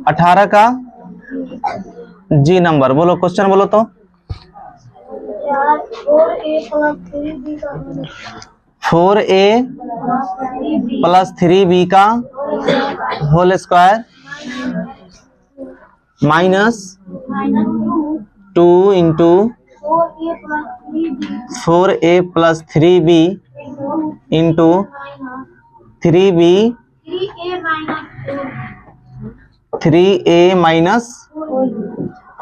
18 का जी नंबर। बोलो क्वेश्चन बोलो तो। 4a प्लस 3b का whole square minus 2 into 4a plus 3b into 3a minus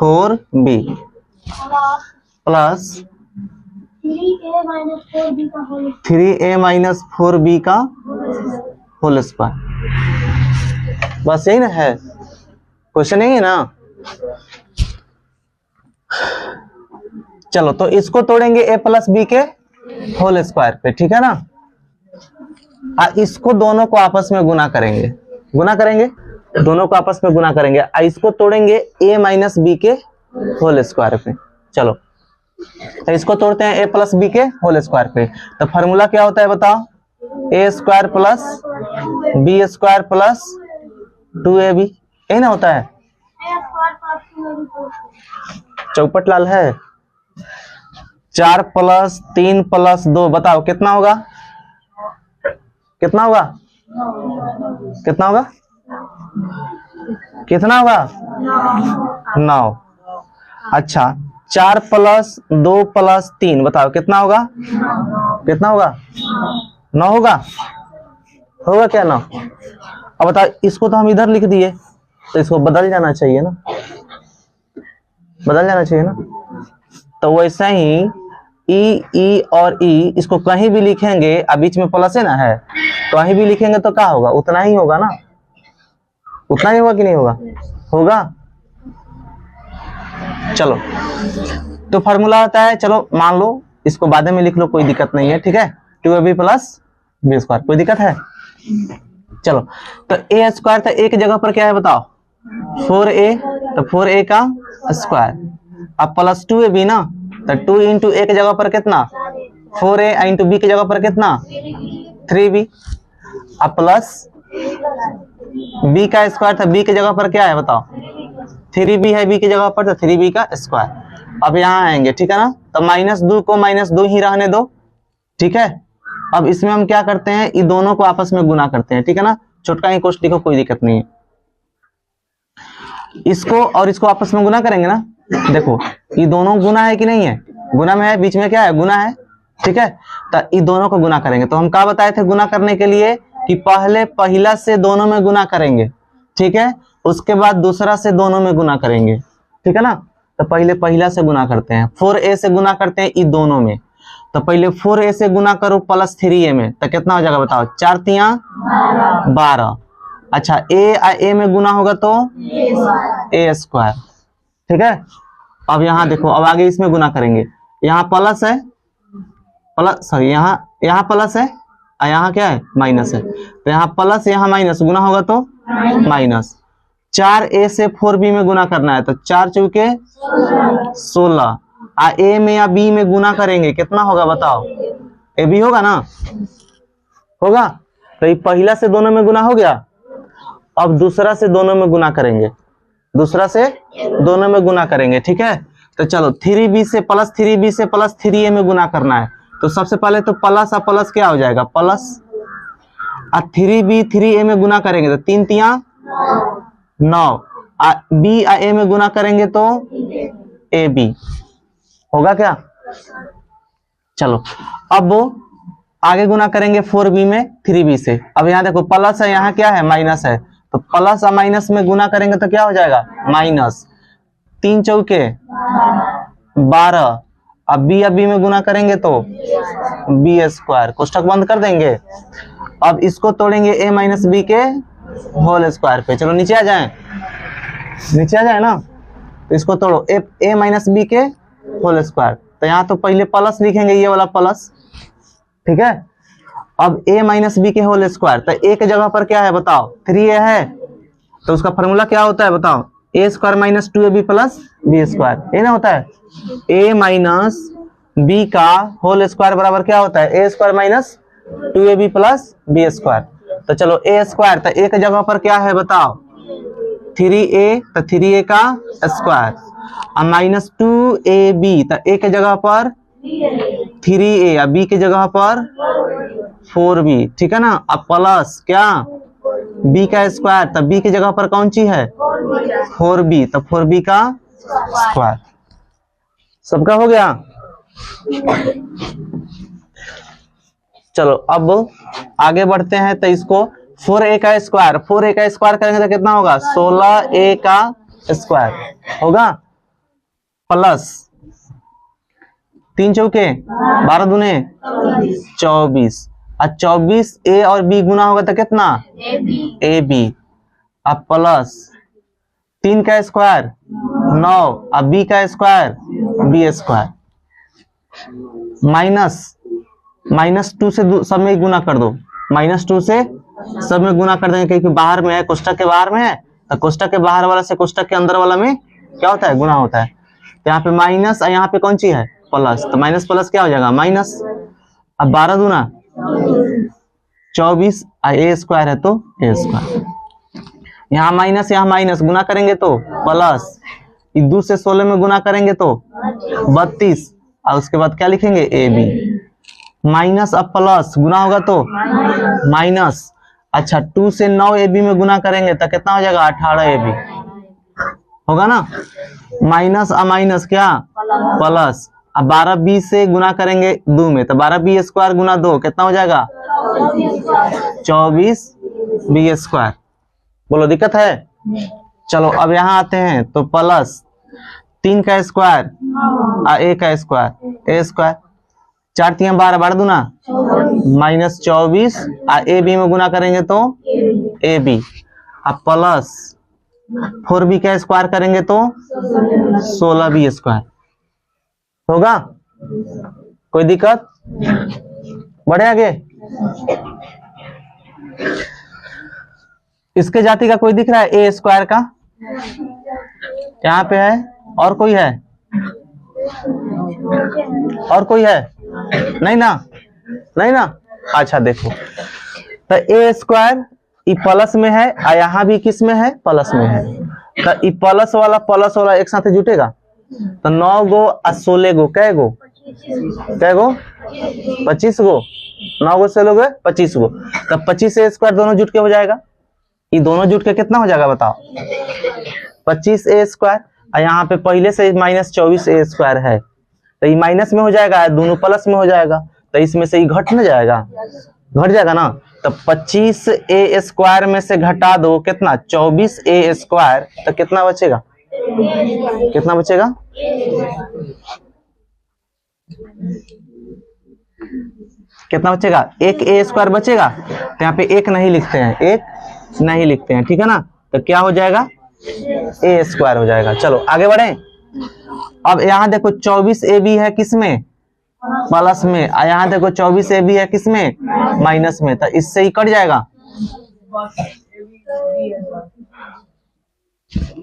4b plus 3a minus 4b का whole square. बस यही ना है क्वेश्चन, यही है ना। चलो तो इसको तोड़ेंगे a प्लस बी के होल स्क्वायर पे, ठीक है ना। इसको दोनों को आपस में गुना करेंगे, दोनों को आपस में गुना करेंगे। इसको तोड़ेंगे a माइनस बी के होल स्क्वायर पे। चलो तो इसको तोड़ते हैं a प्लस बी के होल स्क्वायर पे। तो फॉर्मूला क्या होता है बताओ? a square plus B square plus 2ab, यही ना होता है। चौपट लाल है। 4 प्लस 3 प्लस 2 बताओ कितना होगा? कितना होगा? कितना होगा? कितना होगा? 9। अच्छा 4 प्लस 2 प्लस 3 बताओ कितना होगा? कितना होगा? 9 होगा। होगा क्या 9? अब बताओ, इसको तो हम इधर लिख दिए तो इसको बदल जाना चाहिए ना, बदल जाना चाहिए ना। तो वैसा ही ई और ई इसको कहीं भी लिखेंगे, अब बीच में प्लस है ना, है, कहीं भी लिखेंगे तो क्या होगा? उतना ही होगा ना, उतना ही होगा कि नहीं होगा? होगा। चलो तो फॉर्मूला होता है, चलो मान लो इसको बाद में लिख लो, कोई दिक्कत नहीं है, ठीक है। 2ab प्लस बी स्क्वायर, कोई दिक्कत है? चलो तो a स्क्वायर था, एक जगह पर क्या है बताओ? 4a, तो 4a का स्क्वायर। अब प्लस 2ab ना, तो 2 इंटू a की जगह पर कितना? 4a इंटू b की जगह पर कितना? 3b। अब प्लस b का स्क्वायर था, b की जगह पर क्या है बताओ? 3b है b की जगह पर, तो 3b का स्क्वायर। अब यहाँ आएंगे, ठीक है ना। तो -2 को -2 ही रहने दो, ठीक है। अब इसमें हम क्या करते हैं? ये दोनों को आपस में गुना करते हैं, ठीक है ना। छोटका ही कोष्ठ लिखो, कोई दिक्कत नहीं है। इसको और इसको आपस में गुना करेंगे ना। देखो ये दोनों गुना है कि नहीं है? गुना में है, बीच में क्या है? गुना है, ठीक है। तो ये दोनों को गुना करेंगे। तो हम क्या बताए थे गुना करने के लिए? कि पहले पहिला से दोनों में गुना करेंगे, ठीक है, उसके बाद दूसरा से दोनों में गुना करेंगे, ठीक है ना। तो पहले पहिला से गुना करते हैं, 4a से गुना करते हैं ये दोनों में। तो पहले 4a से गुना करो प्लस 3a में, तो कितना हो जाएगा बताओ? 4 तिया 12। अच्छा a में गुना होगा तो a स्क्वायर, ठीक है। अब यहाँ देखो, अब आगे इसमें गुना करेंगे। यहाँ प्लस है, प्लस सॉरी यहाँ प्लस है और यहाँ क्या है? माइनस है। तो यहाँ प्लस यहाँ माइनस, गुना होगा तो माइनस। 4a से 4b में गुना करना है, तो 4 चौके 16। a में या b में गुना करेंगे, कितना होगा बताओ? ए बी होगा ना, होगा। तो ये पहला से दोनों में गुना हो गया। अब दूसरा से दोनों में गुना करेंगे, दूसरा से दोनों में गुना करेंगे, ठीक है। तो चलो 3b से प्लस 3b से प्लस 3a में गुना करना है। तो सबसे पहले तो प्लस और प्लस क्या हो जाएगा? प्लस। और 3b 3a में गुना करेंगे तो 3 तिया 9। b और a में गुना करेंगे तो ab होगा क्या? चलो अब वो आगे गुना करेंगे 4b में 3b से। अब यहाँ देखो प्लस है, यहाँ क्या है? माइनस है। तो प्लस और माइनस में गुना करेंगे तो क्या हो जाएगा? माइनस। 3 चौके 12। अब b में गुना करेंगे तो b स्क्वायर, कोष्ठक बंद कर देंगे। अब इसको तोड़ेंगे a माइनस बी के होल स्क्वायर पे। चलो नीचे आ जाए, नीचे आ जाए ना। तो इसको तोड़ो a माइनस बी के होल स्क्वायर। तो यहाँ तो पहले प्लस लिखेंगे, ये वाला प्लस, ठीक है। अब a माइनस बी के होल स्क्वायर, तो a के जगह पर क्या है बताओ? 3a है। तो उसका फॉर्मूला क्या होता है बताओ? a square minus 2ab plus B square, ये ना होता है। a माइनस बी का होल स्क्वायर बराबर क्या होता है? a square minus 2ab plus B square. तो चलो a स्क्वायर, तो a के जगह पर क्या है बताओ? 3a तो 3a का स्क्वायर और माइनस 2ab तो a के जगह पर 3a और b के जगह पर 4b, ठीक है ना। अब प्लस क्या b का स्क्वायर तो b की जगह पर कौन सी है 4b तो 4b का स्क्वायर। सबका हो गया। चलो अब आगे बढ़ते हैं तो इसको 4a का स्क्वायर करेंगे तो कितना होगा 16a का स्क्वायर होगा प्लस 3 चौके 12 दूने 24 और 24a और b गुना होगा तो कितना ab अब प्लस 3 का स्क्वायर 9 और b का स्क्वायर b स्क्वायर माइनस 2 से सब में गुना कर दो, -2 से सब में गुना कर देंगे क्योंकि बाहर में है, कोष्टक के बाहर में है तो कोष्टक के बाहर वाला से कोष्टक के अंदर वाला में क्या होता है गुना होता है। तो यहाँ पे माइनस और यहाँ पे कौन सी है प्लस, तो माइनस प्लस क्या हो जाएगा माइनस। अब 12 दूना 24 और a स्क्वायर है तो a स्क्वायर, यहाँ माइनस गुना करेंगे तो प्लस 2 से 16 में गुना करेंगे तो 32 और उसके बाद क्या लिखेंगे ab माइनस अब प्लस गुना होगा तो माइनस। अच्छा 2 से 9 ab में गुना करेंगे तो कितना हो जाएगा 18 ab होगा ना। माइनस और माइनस क्या प्लस, अब 12 b से गुना करेंगे 2 में तो 12 b स्क्वायर गुना 2 कितना हो जाएगा 24 b स्क्वायर। बोलो दिक्कत है। चलो अब यहाँ आते हैं तो प्लस 3 का स्क्वायर और a का स्क्वायर a स्क्वायर 4 3 12 12 दूना -24 और ab में गुना करेंगे तो ab अब प्लस 4b का स्क्वायर करेंगे तो 16b स्क्वायर होगा। कोई दिक्कत, बढ़े आगे। इसके जाति का कोई दिख रहा है ए स्क्वायर का, यहाँ पे है और कोई है नहीं ना। अच्छा देखो तो ए स्क्वायर ई प्लस में है और यहाँ भी किस में है प्लस में है तो ई प्लस वाला एक साथ जुटेगा तो 9 गो और 16 गो कै गो 25 गो 9 गो 16 गो 25 गो तो 25 ए स्क्वायर दोनों जुट के हो जाएगा। ये दोनों जुट के कितना हो जाएगा बताओ 25 ए स्क्वायर और यहाँ पे पहले से -24 ए स्क्वायर है तो ये माइनस में हो जाएगा, दोनों प्लस में हो जाएगा तो इसमें से ये घट जाएगा ना। तो 25 ए स्क्वायर में से घटा दो कितना 24 ए स्क्वायर तो कितना बचेगा एक ए स्क्वायर बचेगा तो यहाँ पे एक नहीं लिखते हैं, ठीक है ना। तो क्या हो जाएगा ए स्क्वायर हो जाएगा। चलो आगे बढ़े। अब यहाँ देखो 24 ए बी है किसमें प्लस में और यहाँ देखो 24 ए बी है किसमें माइनस में तो इससे ही कट जाएगा,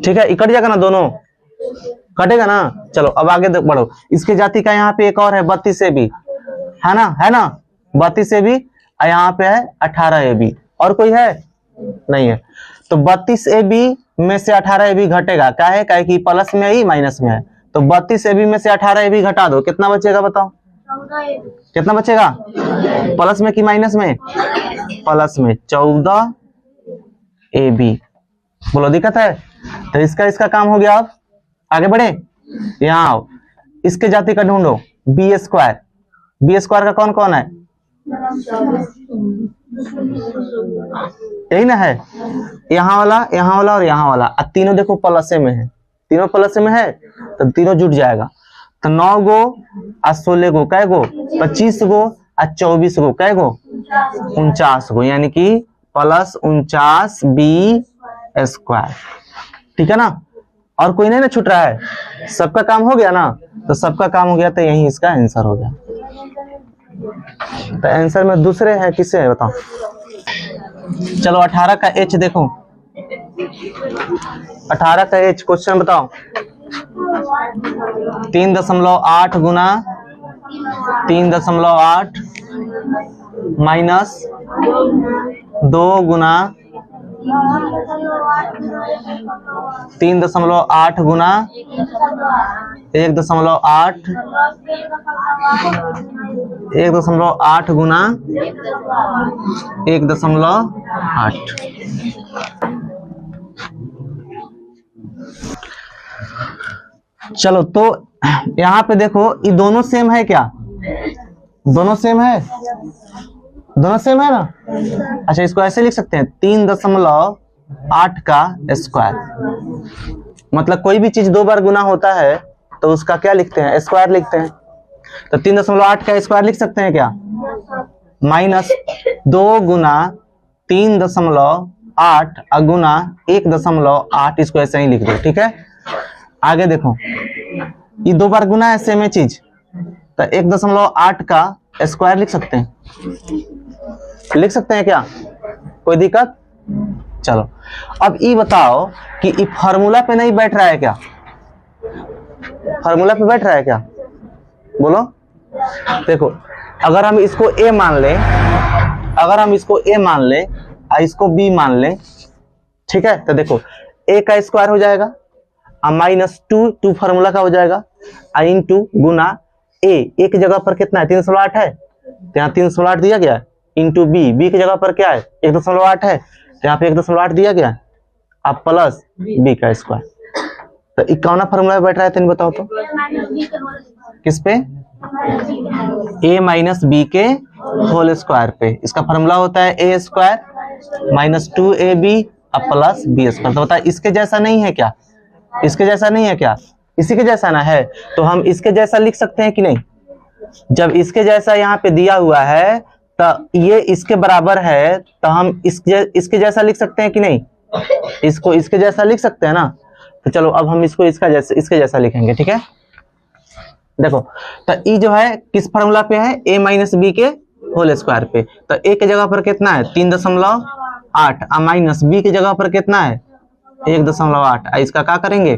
ठीक है। कट जाएगा ना, दोनों कटेगा ना। चलो अब आगे बढ़ो। इसके जाति का यहाँ पे एक और है 32 ए बी है ना 32 ए बी और यहाँ पे है 18 ए बी और कोई है नहीं है। तो 32 ए बी में से 18 ए बी घटेगा, क्या है कि प्लस में ही माइनस में है तो 32 ए बी में से 18 ए बी घटा दो कितना बचेगा बताओ कितना बचेगा प्लस में कि माइनस में प्लस में 14 ए बी। बोलो दिक्कत है। तो इसका काम हो गया। अब आगे बढ़े, यहाँ आओ। इसके जाति का ढूंढो बी स्क्वायर का कौन कौन है यही ना है, यहाँ वाला और यहाँ वाला तीनों देखो प्लस में है, तीनों प्लस में है तो तीनों जुट जाएगा। तो 9 गो और 16 गो कै गो 25 गो और 24 गो कै गो 49 गो यानी कि प्लस 49 बी स्क्वायर, ठीक है ना। और कोई नहीं ना छूट रहा है, सबका काम हो गया ना। तो सबका काम हो गया तो यही इसका आंसर हो गया। तो आंसर में दूसरे है किसे है बताओ। चलो 18 का एच देखो, 18 का एच क्वेश्चन बताओ। 3.8 गुना 3.8 माइनस 2 गुना 3.8 गुना 1.8, 1.8 गुना 1.8। चलो तो यहाँ पे देखो ये दोनों सेम है क्या? दोनों सेम है, दोनों सेम है ना। अच्छा इसको ऐसे लिख सकते हैं 3.8 का स्क्वायर, मतलब कोई भी चीज दो बार गुना होता है तो उसका क्या लिखते हैं? स्क्वायर लिखते हैं। तो 3.8 का स्क्वायर लिख सकते हैं क्या? -2 गुना 3.8 गुना 1.8, इसको ऐसे ही लिख दो, ठीक है। आगे देखो ये दो बार गुना है सेम चीज, तो 1.8 का स्क्वायर लिख सकते हैं, लिख सकते हैं क्या? कोई दिक्कत? चलो अब ये बताओ कि ये फार्मूला पे नहीं बैठ रहा है क्या? फार्मूला पे बैठ रहा है क्या? बोलो। देखो अगर हम इसको a मान लें, अगर हम इसको a मान लें और इसको b मान लें, ठीक है, तो देखो a का स्क्वायर हो जाएगा और -2 फार्मूला का हो जाएगा और इंटू गुना a, एक जगह पर कितना है? 308 है, तो यहाँ 308 दिया गया है, इंटू b, b की जगह पर क्या है? 1.8 है, तो यहाँ पे 1.8 दिया गया है, अब प्लस b का स्क्वायर। तो ये कौन फार्मूला बैठ रहा है? तीन बताओ तो। किस पे? a माइनस बी के होल स्क्वायर पे। इसका फार्मूला होता है a स्क्वायर -2ab अब प्लस b स्क्वायर। तो बता इसके जैसा नहीं है क्या? इसके जैसा नहीं है क्या? इसी के जैसा ना है, तो हम इसके जैसा लिख सकते हैं कि नहीं? जब इसके जैसा यहाँ पे दिया हुआ है तो ये इसके बराबर है, तो हम इसके जैसा लिख सकते हैं कि नहीं? इसको इसके जैसा लिख सकते हैं ना। तो चलो अब हम इसको इसके जैसा लिखेंगे, ठीक है। देखो तो ये जो है किस फार्मूला पे है? a माइनस बी के होल स्क्वायर पे। तो a की जगह पर कितना है? 3.8 और माइनस b की जगह पर कितना है? 1.8। इसका क्या करेंगे?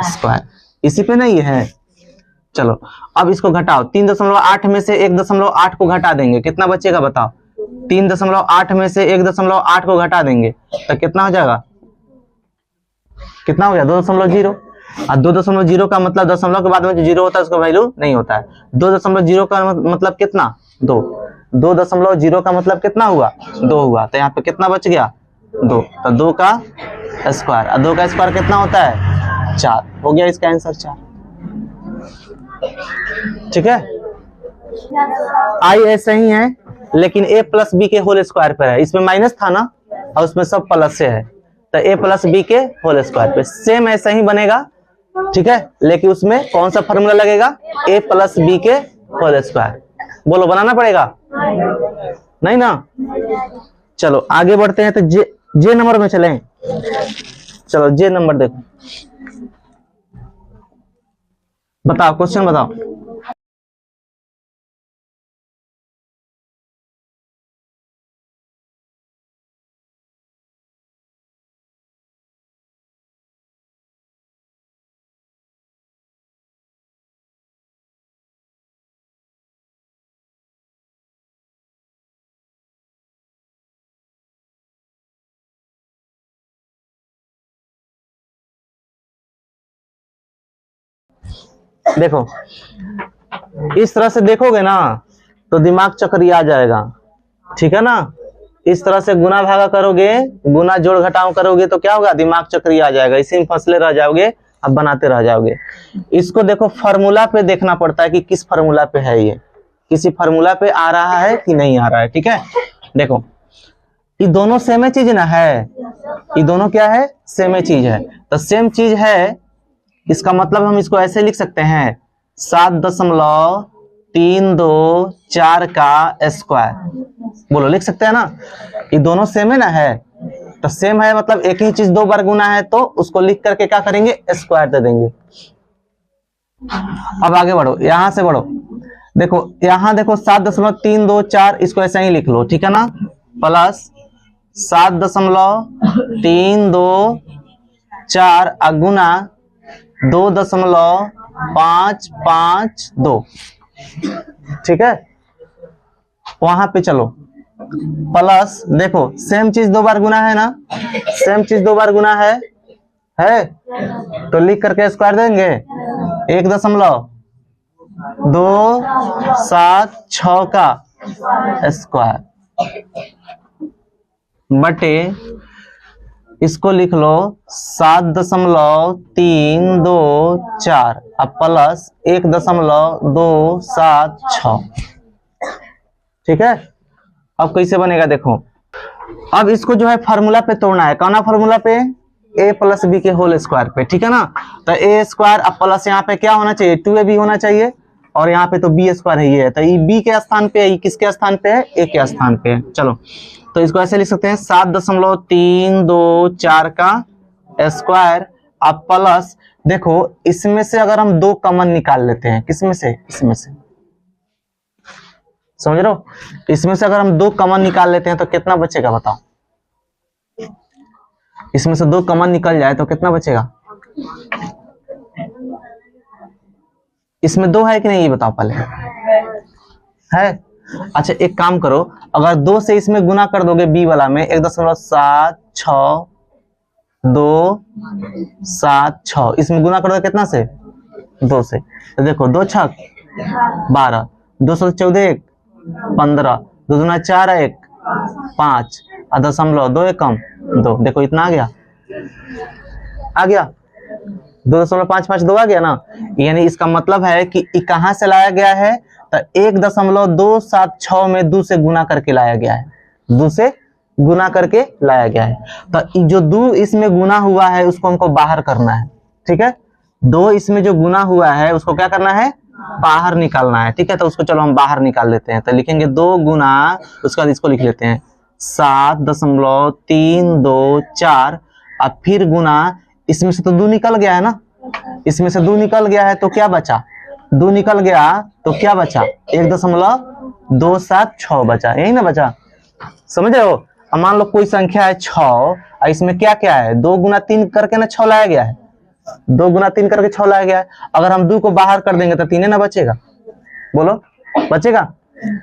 स्क्वायर। इसी पे नहीं है। चलो अब इसको घटाओ, 3.8 में से 1.8 को घटा देंगे, कितना बचेगा बताओ? 3.8 में से 1.8 को घटा देंगे तो कितना हो जाएगा? कितना हो गया? 2.0। और 2.0 का मतलब दशमलव के बाद में जो जीरो होता है उसका वैल्यू नहीं होता है। 2.0 का मतलब कितना? 2। 2.0 का मतलब कितना हुआ? 2 हुआ। तो यहाँ पे कितना बच गया? 2। तो 2 का स्क्वायर, और 2 का स्क्वायर कितना होता है? 4। हो गया इसका आंसर 4, ठीक है। आई ऐसे ही है, लेकिन a प्लस बी के होल स्क्वायर पर है। इसमें माइनस था ना, और उसमें सब प्लस से है, तो a प्लस बी के होल स्क्वायर पे सेम ऐसा ही बनेगा, ठीक है। लेकिन उसमें कौन सा फॉर्मूला लगेगा? a प्लस बी के होल स्क्वायर। बोलो, बनाना पड़ेगा? नहीं ना। चलो आगे बढ़ते हैं, तो जे नंबर में चलें। चलो जे नंबर देखो, बताओ क्वेश्चन बताओ। देखो इस तरह से देखोगे ना तो दिमाग चक्कर आ जाएगा, ठीक है ना। इस तरह से गुना भागा करोगे, गुना जोड़ घटाव करोगे तो क्या होगा? दिमाग चक्कर आ जाएगा, इसी में फंसले रह जाओगे, अब बनाते रह जाओगे। इसको देखो फार्मूला पे देखना पड़ता है कि किस फार्मूला पे है, ये किसी फार्मूला पे आ रहा है कि नहीं आ रहा है, ठीक है। देखो ये दोनों सेम चीज ना है, ये दोनों क्या है? सेम चीज है। तो सेम चीज है, इसका मतलब हम इसको ऐसे लिख सकते हैं 7.324 का स्क्वायर। बोलो, लिख सकते हैं ना। ये दोनों सेम है ना, है तो सेम है, मतलब एक ही चीज दो बार गुना है तो उसको लिख करके क्या करेंगे? स्क्वायर दे देंगे। अब आगे बढ़ो, यहां से बढ़ो। देखो यहां देखो 7.324, इसको ऐसे ही लिख लो, ठीक है ना, प्लस 7.324 गुना 2.552, ठीक है। वहां पे चलो, प्लस, देखो सेम चीज दो बार गुना है ना, सेम चीज दो बार गुना है तो लिख करके स्क्वायर देंगे 1.276 का स्क्वायर बटे इसको लिख लो 7.324 अब प्लस 1.276। ठीक है, अब कैसे बनेगा देखो। अब इसको जो है फार्मूला पे तोड़ना है, कौन फार्मूला पे, a प्लस बी के होल स्क्वायर पे। ठीक है ना, तो ए स्क्वायर अब प्लस यहाँ पे क्या होना चाहिए 2ab होना चाहिए और यहाँ पे तो बी स्क्वायर ही है, तो ये बी के स्थान पे है, ये किसके स्थान पे है, ए के स्थान पे है। चलो तो इसको ऐसे लिख सकते हैं 7.324 का स्क्वायर अब प्लस, देखो इसमें से अगर हम दो कॉमन निकाल लेते हैं, किसमें से, इसमें से, समझ रहे हो, इसमें से अगर हम दो कॉमन निकाल लेते हैं तो कितना बचेगा बताओ, इसमें से दो कॉमन निकल जाए तो कितना बचेगा, इसमें दो है कि नहीं ये बताओ पहले, है। अच्छा एक काम करो, अगर 2 से इसमें गुना कर दोगे बी वाला में 1.7627 इसमें गुना कर दोगे कितना से, 2 से, तो देखो 2 छक 12, 2 से 14 15, 2 दूना 4 1 5 और 0.2 कम 2, देखो इतना आ गया, आ गया 2.55 2 आ गया ना, यानी इसका मतलब है कि कहां से लाया गया है, तो 1.276 में 2 से गुना करके लाया गया है, 2 से गुना करके लाया गया है। तो जो 2 इसमें गुना हुआ है उसको हमको बाहर करना है। ठीक है, 2 इसमें जो गुना हुआ है उसको क्या करना है, बाहर निकालना है। ठीक है, तो उसको चलो हम बाहर निकाल लेते हैं, तो लिखेंगे 2 गुना, उसके बाद इसको लिख लेते हैं 7.324 अब फिर गुना, इसमें से तो 2 निकल गया है ना, इसमें से 2 निकल गया है तो क्या बचा, 2 निकल गया तो क्या बचा 1.276 बचा, यही ना बचा, समझ रहे हो। अब मान लो कोई संख्या है 6 और इसमें क्या क्या है 2 गुना 3 करके ना 6 लाया गया है, 2 गुना 3 करके 6 लाया गया है, अगर हम 2 को बाहर कर देंगे तो 3 ना बचेगा, बोलो बचेगा,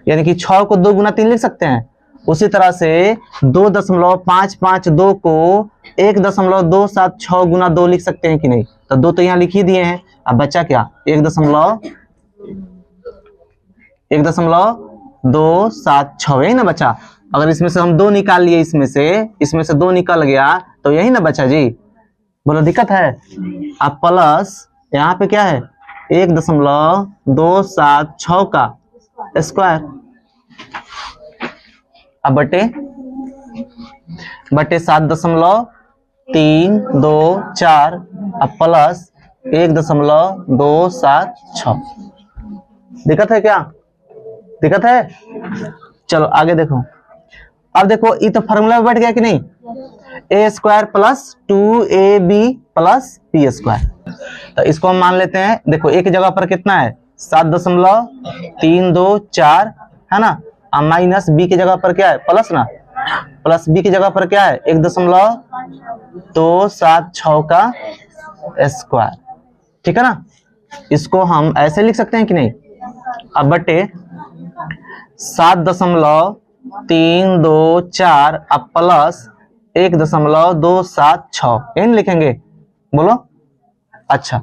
यानी कि 6 को 2 गुना 3 लिख सकते हैं। उसी तरह से 2.552 को 1.276 गुना 2 लिख सकते हैं कि नहीं, तो 2 तो यहाँ लिख ही दिए हैं, अब बचा क्या 1.276 यही ना बचा। अगर इसमें से हम 2 निकाल लिए, इसमें से 2 निकल गया तो यही ना बचा जी, बोलो दिक्कत है। अब प्लस यहाँ पे क्या है 1.276 का स्क्वायर अब बटे 7.324 अब प्लस 1.276। दिक्कत है क्या, दिक्कत है। चलो आगे देखो, अब देखो ये तो फॉर्मूला में बैठ गया कि नहीं, A square plus 2ab plus B square, तो इसको हम मान लेते हैं। देखो एक जगह पर कितना है 7.324 है ना, और माइनस बी की जगह पर क्या है प्लस ना, प्लस बी की जगह पर क्या है 1.276 का स्क्वायर। ठीक है ना, इसको हम ऐसे लिख सकते हैं कि नहीं, अब बटे 7.324 अब प्लस 1.276 यही लिखेंगे, बोलो। अच्छा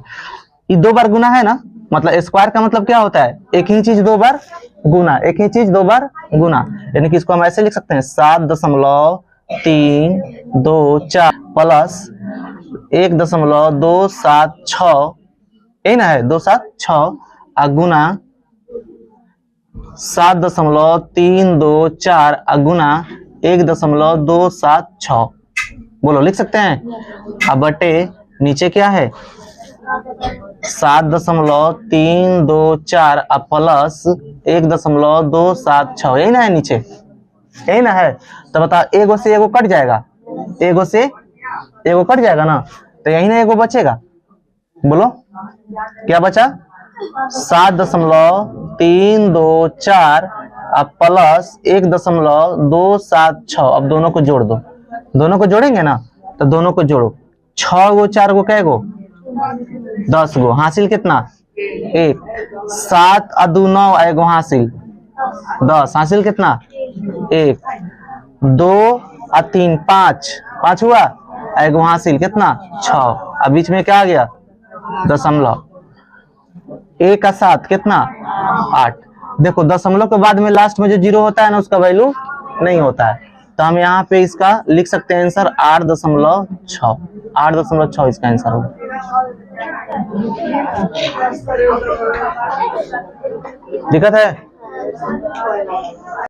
ये 2 बार गुना है ना, मतलब स्क्वायर का मतलब क्या होता है एक ही चीज 2 बार गुना, एक ही चीज 2 बार गुना, यानी कि इसको हम ऐसे लिख सकते हैं 7.324 प्लस 1.276 यही ना है 276 गुना 7.324 गुना 1.276 बोलो लिख सकते हैं। अब बटे नीचे क्या है 7.324 अब प्लस 1.276 यही ना है नीचे, यही ना है। तो बताओ एगो से एगो कट जाएगा, एगो से एगो कट जाएगा ना, तो यही ना एगो बचेगा, बोलो क्या बचा 7.324 अब प्लस 1.276। अब दोनों को जोड़ दो, दोनों को जोड़ेंगे ना, तो दोनों को जोड़ो 6 गो 4 गो कै गो 10 गो, हासिल कितना 1, 7 और 2 9 एगो हासिल 10, हासिल कितना 1 2 और 3 5 5 हुआ, एक वहां हासिल कितना 6, अब बीच में क्या आ गया दशमलव, 1 का 7 कितना 8। देखो दशमलव के बाद में लास्ट में जो 0 होता है ना उसका वैल्यू नहीं होता है, तो हम यहाँ पे इसका लिख सकते हैं आंसर 8.6, 8.6 इसका आंसर होगा। दिक्कत है?